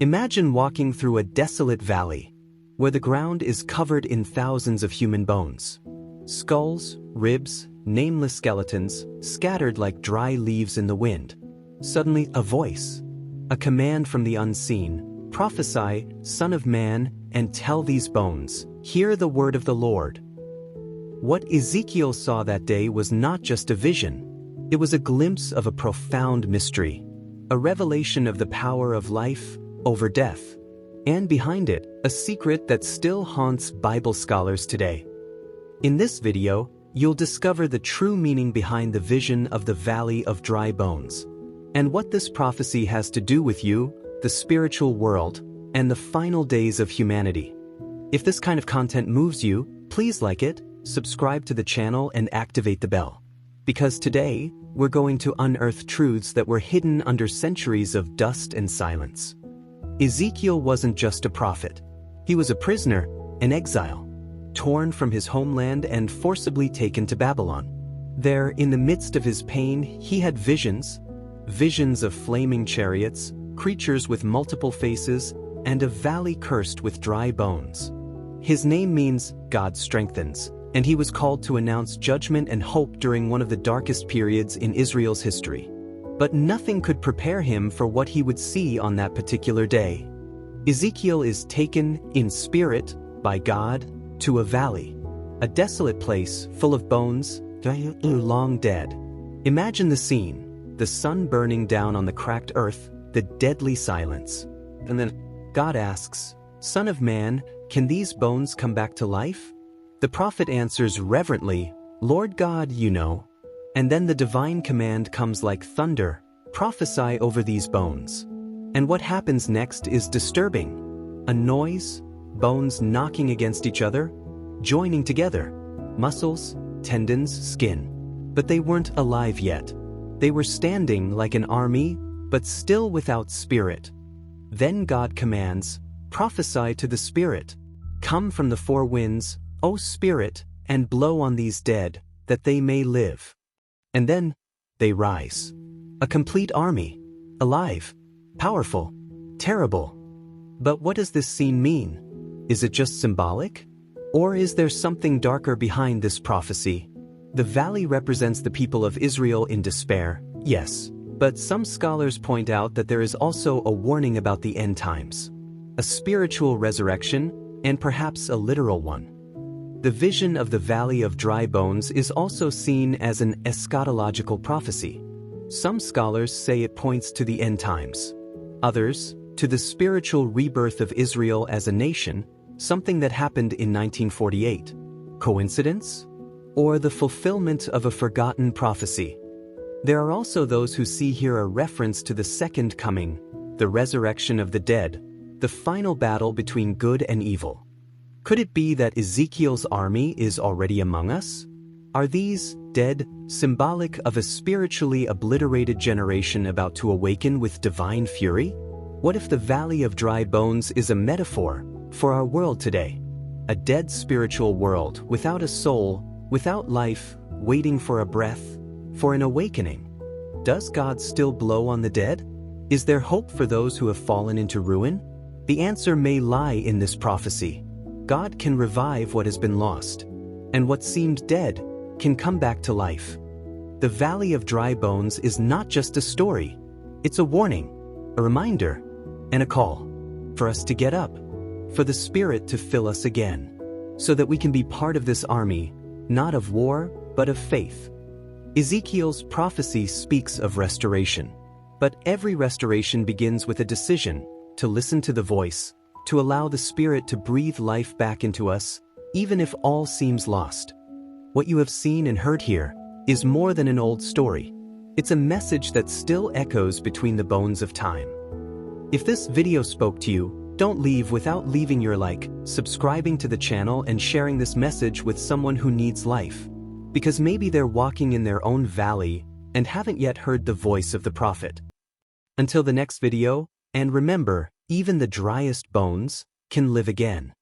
Imagine walking through a desolate valley, where the ground is covered in thousands of human bones. Skulls, ribs, nameless skeletons, scattered like dry leaves in the wind. Suddenly, a voice, a command from the unseen: "Prophesy, Son of Man, and tell these bones, hear the word of the Lord." What Ezekiel saw that day was not just a vision. It was a glimpse of a profound mystery, a revelation of the power of life over death, and behind it, a secret that still haunts Bible scholars today. In this video, you'll discover the true meaning behind the vision of the Valley of Dry Bones, and what this prophecy has to do with you, the spiritual world, and the final days of humanity. If this kind of content moves you, please like it, subscribe to the channel, and activate the bell. Because today, we're going to unearth truths that were hidden under centuries of dust and silence. Ezekiel wasn't just a prophet. He was a prisoner, an exile, torn from his homeland and forcibly taken to Babylon. There, in the midst of his pain, he had visions of flaming chariots, creatures with multiple faces, and a valley cursed with dry bones. His name means God strengthens, and he was called to announce judgment and hope during one of the darkest periods in Israel's history. But nothing could prepare him for what he would see on that particular day. Ezekiel is taken in spirit by God to a valley, a desolate place full of bones, long dead. Imagine the scene: the sun burning down on the cracked earth, the deadly silence. And then God asks, "Son of man, can these bones come back to life?" The prophet answers reverently, "Lord God, you know." And then the divine command comes like thunder: "Prophesy over these bones." And what happens next is disturbing. A noise, bones knocking against each other, joining together, muscles, tendons, skin. But they weren't alive yet. They were standing like an army, but still without spirit. Then God commands, "Prophesy to the Spirit. Come from the four winds, O Spirit, and blow on these dead, that they may live." And then, they rise. A complete army. Alive. Powerful. Terrible. But what does this scene mean? Is it just symbolic? Or is there something darker behind this prophecy? The valley represents the people of Israel in despair, yes. But some scholars point out that there is also a warning about the end times. A spiritual resurrection, and perhaps a literal one. The vision of the Valley of Dry Bones is also seen as an eschatological prophecy. Some scholars say it points to the end times. Others, to the spiritual rebirth of Israel as a nation, something that happened in 1948. Coincidence? Or the fulfillment of a forgotten prophecy? There are also those who see here a reference to the second coming, the resurrection of the dead, the final battle between good and evil. Could it be that Ezekiel's army is already among us? Are these dead symbolic of a spiritually obliterated generation about to awaken with divine fury? What if the Valley of Dry Bones is a metaphor for our world today? A dead spiritual world without a soul, without life, waiting for a breath, for an awakening. Does God still blow on the dead? Is there hope for those who have fallen into ruin? The answer may lie in this prophecy. God can revive what has been lost, and what seemed dead can come back to life. The Valley of Dry Bones is not just a story. It's a warning, a reminder, and a call for us to get up, for the Spirit to fill us again, so that we can be part of this army, not of war, but of faith. Ezekiel's prophecy speaks of restoration, but every restoration begins with a decision to listen to the voice, to allow the Spirit to breathe life back into us, even if all seems lost. What you have seen and heard here is more than an old story. It's a message that still echoes between the bones of time. If this video spoke to you, don't leave without leaving your like, subscribing to the channel, and sharing this message with someone who needs life. Because maybe they're walking in their own valley and haven't yet heard the voice of the prophet. Until the next video, and remember, even the driest bones can live again.